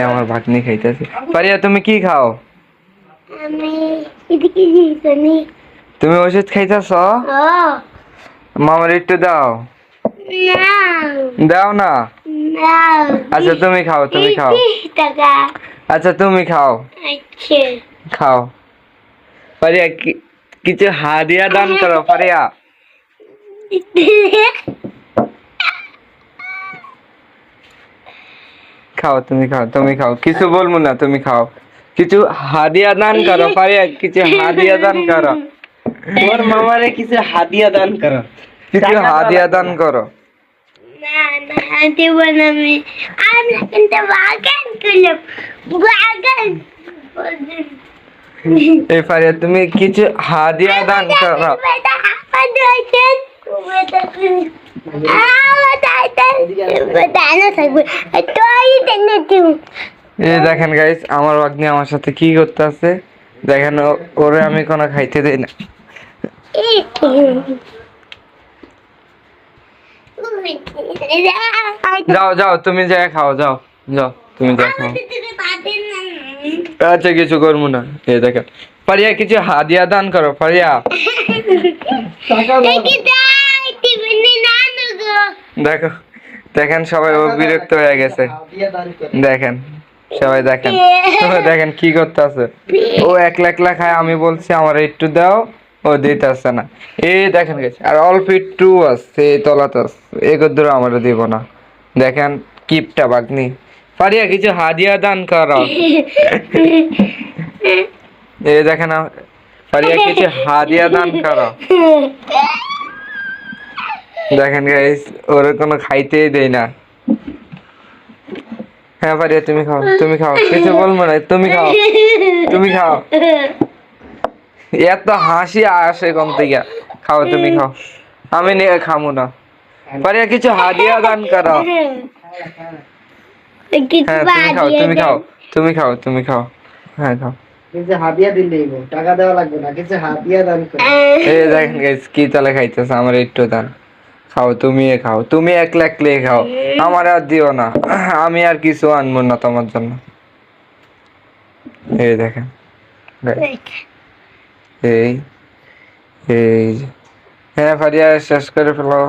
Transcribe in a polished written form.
আমার ভাগ্নি খাইতেছে। পারিয়া তুমি কি খাও? আমি এদিকে জিসানি। তুমি ওষুধ খাইতেছ? মামার একটু দাও। না দাও না। না আচ্ছা তুমি খাও, তুমি খাও। টাকা। আচ্ছা তুমি খাও, আচ্ছা খাও। পারিয়া কিছু হাদিয়া দান করো পারিয়া। খাও তুমি খাও, তুমি খাও, কিছু বলবো না, তুমি খাও। কিছু হাদিয়া দান করো পারিয়া, কিছু হাদিয়া দান করো। তোর মামারে কিছু হাদিয়া দান করো, কিছু হাদিয়া দান করো। না না দেব না আমি কিন্তু বাগান করলাম বাগান। এই পারিয়া তুমি কিছু হাদিয়া দান করো। এই দেখেন গাইস, আমার ভাগ্নি আমার সাথে কি করতে আছে দেখেন। ওরে আমি কোনো খাইতে দেই না। যাও যাও তুমি যা খাও, যাও যাও তুমি যা খাও। আচ্ছা কিছু করবো না। এই দেখেন পারিয়া কিছু হাদিয়া দান করো পারিয়া। দেখো দেখেন সবাই বিরক্ত হয়ে গেছে। দেখেন সবাই দেখেন, দেখেন কি করতে আছে। ও একলা একলা খায়, আমি বলছি আমার একটু দাও, ও দিতে আসছে না। এই দেখেন গেছে আর অল্প একটু আছে এই তলাতে আছে, এগোর আমার দিব না। দেখেন কিপটা বাগনি। পারিয়া কিছু হাদিয়া দান করো। এই দেখেন পারিয়া কিছু হাদিয়া দান করো। দেখেন গাইস ওর কোনো খাইতেই দেই না। হ্যাঁ পারিয়া তুমি খাও, তুমি খাও, কিছু বলবো না, তুমি খাও, তুমি খাও। এত হাসি আসে কম থেকে। খাও তুমি খাও, আমি নিয়ে খামু না। পারিয়া কিছু হাদিয়া দান করো। হ্যাঁ তুমি খাও, তুমি খাও, তুমি খাও, তুমি খাও। হ্যাঁ খাও। কিছু হাদিয়া দিলেই টাকা দেওয়া লাগবে না, কিছু হাদিয়া দান করো। এই দেখেন গাইস কি তালে খাইতেছে, আমার একটু দান। খাও তুমি খাও, তুমি একলা একলে খাও, আমার আর দিও না। আমি আর কিছু আনবো না তোমার জন্য। এই দেখেন এই এই হ্যাঁ পারিয়া শেষ করে ফেলো।